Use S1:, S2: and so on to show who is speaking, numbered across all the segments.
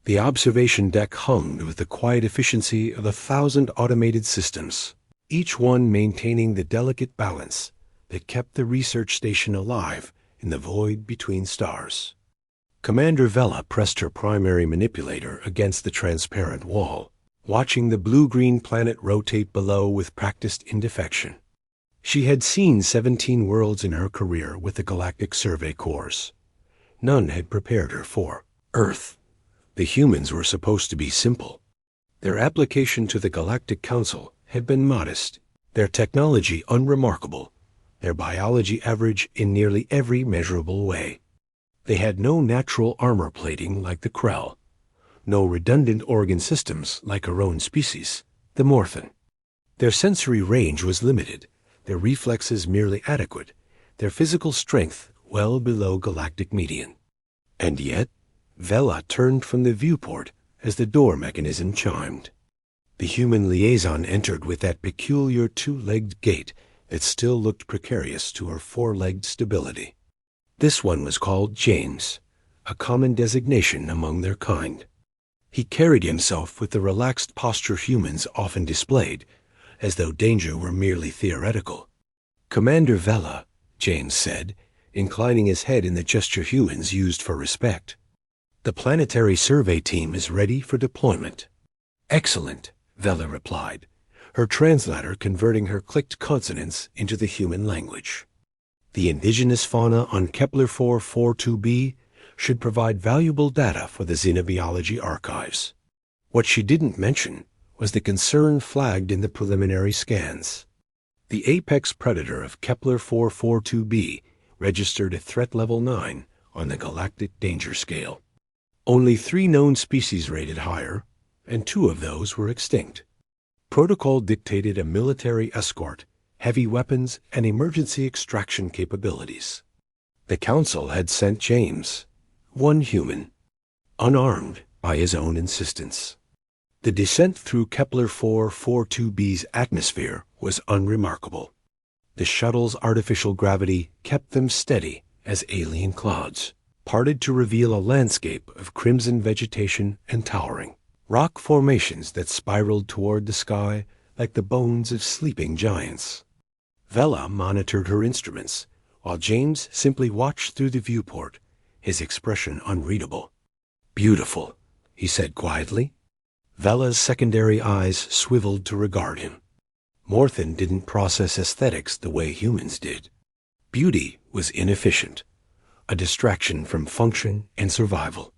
S1: The observation deck hummed with the quiet efficiency of 1,000 automated systems, each one maintaining the delicate balance that kept the research station alive in the void between stars. Commander Vela pressed her primary manipulator against the transparent wall, watching the blue-green planet rotate below with practiced indefection. She had seen 17 worlds in her career with the Galactic Survey Corps. None had prepared her for Earth. The humans were supposed to be simple. Their application to the Galactic Council had been modest, their technology unremarkable, their biology average in nearly every measurable way. They had no natural armor plating like the Krell, no redundant organ systems like our own species, the Morphin. Their sensory range was limited, their reflexes merely adequate, their physical strength well below galactic median. And yet, Vela turned from the viewport as the door mechanism chimed. The human liaison entered with that peculiar two-legged gait that still looked precarious to her four-legged stability. This one was called James, a common designation among their kind. He carried himself with the relaxed posture humans often displayed, as though danger were merely theoretical. "Commander Vela," James said, inclining his head in the gesture humans used for respect. "The planetary survey team is ready for deployment." "Excellent," Vela replied, her translator converting her clicked consonants into the human language. The indigenous fauna on Kepler 442b should provide valuable data for the xenobiology archives. What she didn't mention was the concern flagged in the preliminary scans. The apex predator of Kepler 442b registered a threat level 9 on the galactic danger scale. Only 3 known species rated higher, and 2 of those were extinct. Protocol dictated a military escort, heavy weapons, and emergency extraction capabilities. The Council had sent James, one human, unarmed by his own insistence. The descent through Kepler 442b's atmosphere was unremarkable. The shuttle's artificial gravity kept them steady as alien clouds parted to reveal a landscape of crimson vegetation and towering rock formations that spiraled toward the sky like the bones of sleeping giants. Vela monitored her instruments, while James simply watched through the viewport, his expression unreadable. "Beautiful," he said quietly. Vela's secondary eyes swiveled to regard him. Morphin didn't process aesthetics the way humans did. Beauty was inefficient, a distraction from function and survival.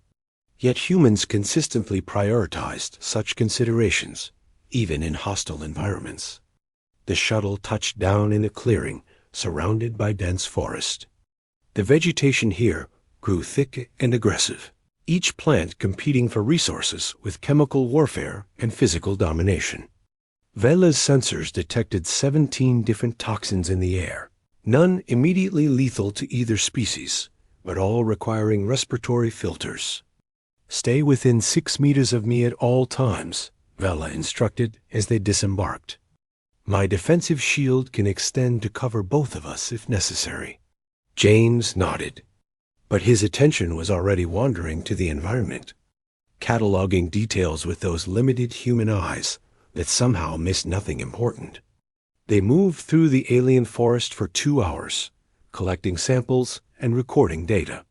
S1: Yet humans consistently prioritized such considerations, even in hostile environments. The shuttle touched down in a clearing surrounded by dense forest. The vegetation here grew thick and aggressive, each plant competing for resources with chemical warfare and physical domination. Vela's sensors detected 17 different toxins in the air, none immediately lethal to either species, but all requiring respiratory filters. "Stay within 6 meters of me at all times," Vela instructed as they disembarked. "My defensive shield can extend to cover both of us if necessary." James nodded, but his attention was already wandering to the environment, cataloging details with those limited human eyes that somehow missed nothing important. They moved through the alien forest for 2 hours, collecting samples and recording data.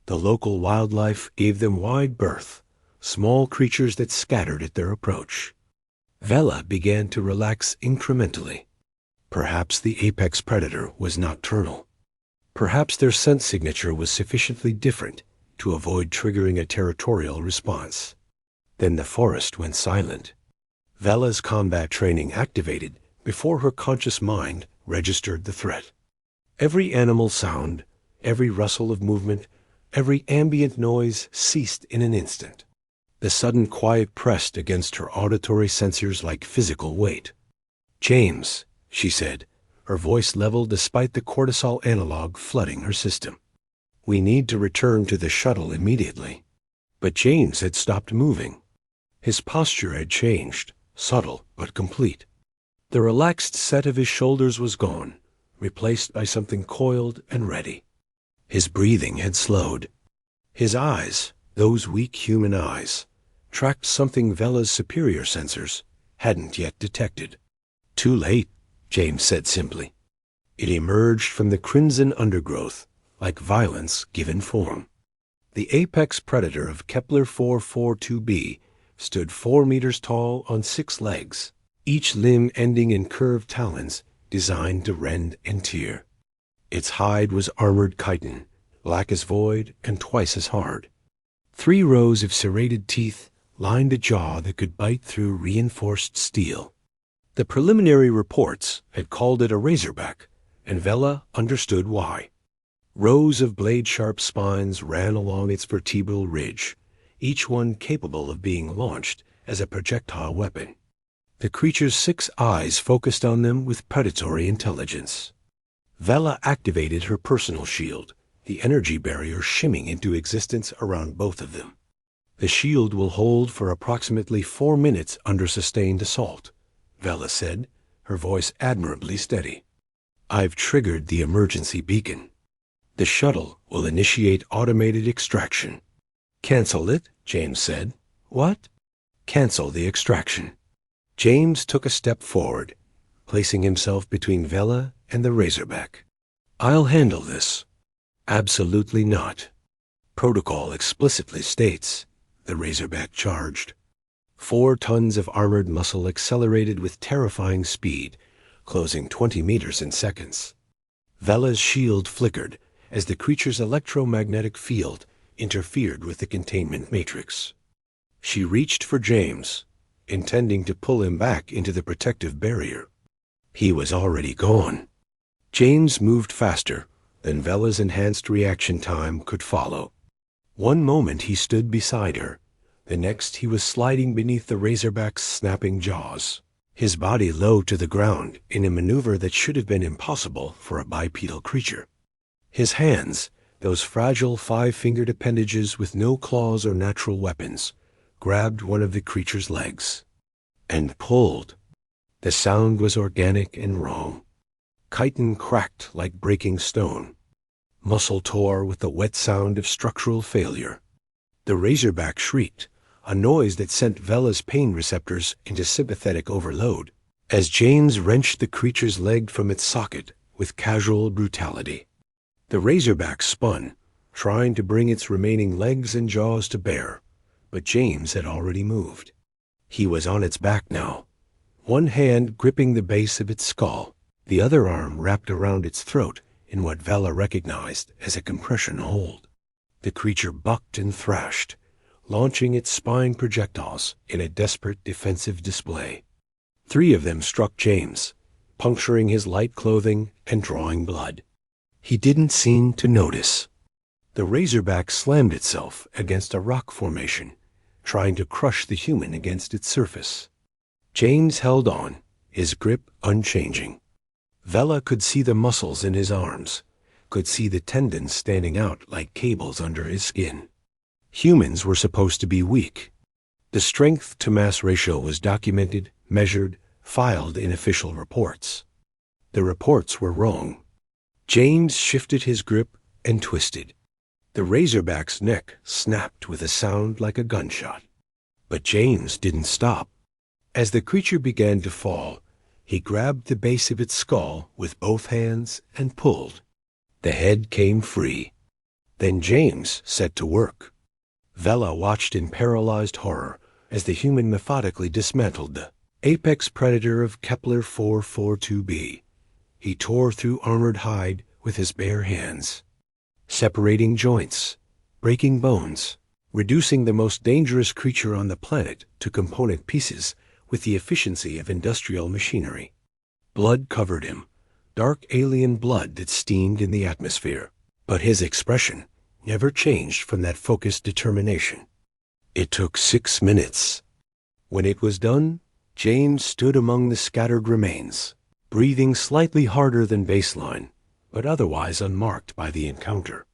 S1: The local wildlife gave them wide berth, small creatures that scattered at their approach. Vela began to relax incrementally. Perhaps the apex predator was nocturnal. Perhaps their scent signature was sufficiently different to avoid triggering a territorial response. Then the forest went silent. Vela's combat training activated before her conscious mind registered the threat. Every animal sound, every rustle of movement, every ambient noise ceased in an instant. The sudden quiet pressed against her auditory sensors like physical weight. "James," she said, her voice level despite the cortisol analog flooding her system. "We need to return to the shuttle immediately." But James had stopped moving. His posture had changed, subtle but complete. The relaxed set of his shoulders was gone, replaced by something coiled and ready. His breathing had slowed. His eyes, those weak human eyes, tracked something Vela's superior sensors hadn't yet detected. "Too late," James said simply. It emerged from the crimson undergrowth, like violence given form. The apex predator of Kepler 442b stood 4 meters tall on 6 legs, each limb ending in curved talons designed to rend and tear. Its hide was armored chitin, black as void and twice as hard. 3 rows of serrated teeth lined a jaw that could bite through reinforced steel. The preliminary reports had called it a razorback, and Vela understood why. Rows of blade-sharp spines ran along its vertebral ridge, each one capable of being launched as a projectile weapon. The creature's 6 eyes focused on them with predatory intelligence. Vela activated her personal shield, the energy barrier shimming into existence around both of them. "The shield will hold for approximately 4 minutes under sustained assault," Vela said, her voice admirably steady. "I've triggered the emergency beacon. The shuttle will initiate automated extraction." "Cancel it," James said. "What?" "Cancel the extraction." James took a step forward, placing himself between Vela and the razorback. "I'll handle this." "Absolutely not. Protocol explicitly states," the razorback charged. 4 tons of armored muscle accelerated with terrifying speed, closing 20 meters in seconds. Vela's shield flickered as the creature's electromagnetic field interfered with the containment matrix. She reached for James, intending to pull him back into the protective barrier. He was already gone. James moved faster than Vela's enhanced reaction time could follow. One moment he stood beside her, the next he was sliding beneath the razorback's snapping jaws, his body low to the ground in a maneuver that should have been impossible for a bipedal creature. His hands, those fragile 5-fingered appendages with no claws or natural weapons, grabbed one of the creature's legs and pulled. The sound was organic and wrong. Chitin cracked like breaking stone. Muscle tore with the wet sound of structural failure. The razorback shrieked, a noise that sent Vela's pain receptors into sympathetic overload, as James wrenched the creature's leg from its socket with casual brutality. The razorback spun, trying to bring its remaining legs and jaws to bear, but James had already moved. He was on its back now, one hand gripping the base of its skull, the other arm wrapped around its throat in what Vela recognized as a compression hold. The creature bucked and thrashed, launching its spine projectiles in a desperate defensive display. 3 of them struck James, puncturing his light clothing and drawing blood. He didn't seem to notice. The razorback slammed itself against a rock formation, trying to crush the human against its surface. James held on, his grip unchanging. Vela could see the muscles in his arms, could see the tendons standing out like cables under his skin. Humans were supposed to be weak. The strength-to-mass ratio was documented, measured, filed in official reports. The reports were wrong. James shifted his grip and twisted. The razorback's neck snapped with a sound like a gunshot. But James didn't stop. As the creature began to fall, he grabbed the base of its skull with both hands and pulled. The head came free. Then James set to work. Vela watched in paralyzed horror as the human methodically dismantled the apex predator of Kepler 442b. He tore through armored hide with his bare hands, separating joints, breaking bones, reducing the most dangerous creature on the planet to component pieces with the efficiency of industrial machinery. Blood covered him, dark alien blood that steamed in the atmosphere, but his expression never changed from that focused determination. It took 6 minutes. When it was done, James stood among the scattered remains, breathing slightly harder than baseline, but otherwise unmarked by the encounter.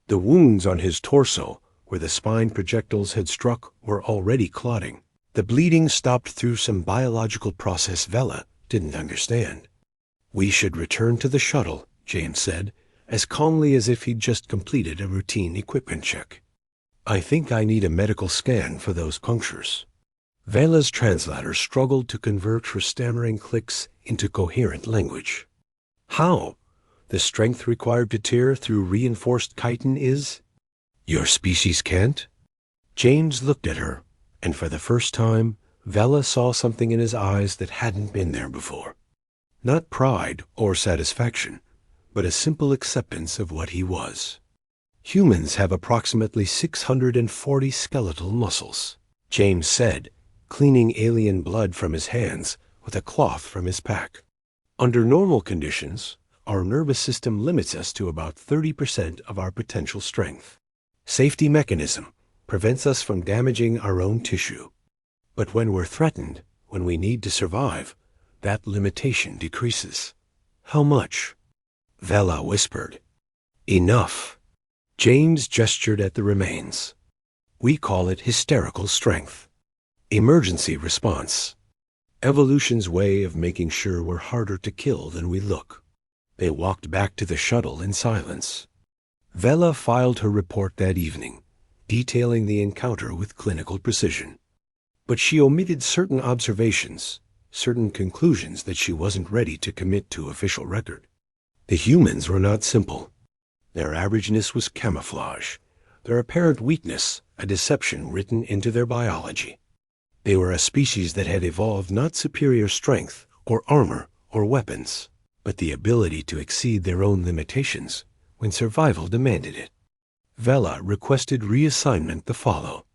S1: The wounds on his torso, where the spine projectiles had struck, were already clotting. The bleeding stopped through some biological process Vela didn't understand. "We should return to the shuttle," James said, as calmly as if he'd just completed a routine equipment check. I think I need a medical scan for those punctures. Vela's translator struggled to convert her stammering clicks into coherent language. How? The strength required to tear through reinforced chitin is? Your species can't? James looked at her, and for the first time, Vela saw something in his eyes that hadn't been there before. Not pride or satisfaction, but a simple acceptance of what he was. Humans have approximately 640 skeletal muscles, James said, cleaning alien blood from his hands with a cloth from his pack. Under normal conditions, our nervous system limits us to about 30% of our potential strength. Safety mechanism prevents us from damaging our own tissue. But when we're threatened, when we need to survive, that limitation decreases. How much? Vela whispered. Enough. James gestured at the remains. We call it hysterical strength. Emergency response. Evolution's way of making sure we're harder to kill than we look. They walked back to the shuttle in silence. Vela filed her report that evening, detailing the encounter with clinical precision. But she omitted certain observations, certain conclusions that she wasn't ready to commit to official record. The humans were not simple. Their averageness was camouflage, their apparent weakness a deception written into their biology. They were a species that had evolved not superior strength or armor or weapons, but the ability to exceed their own limitations when survival demanded it. Vela requested reassignment to follow.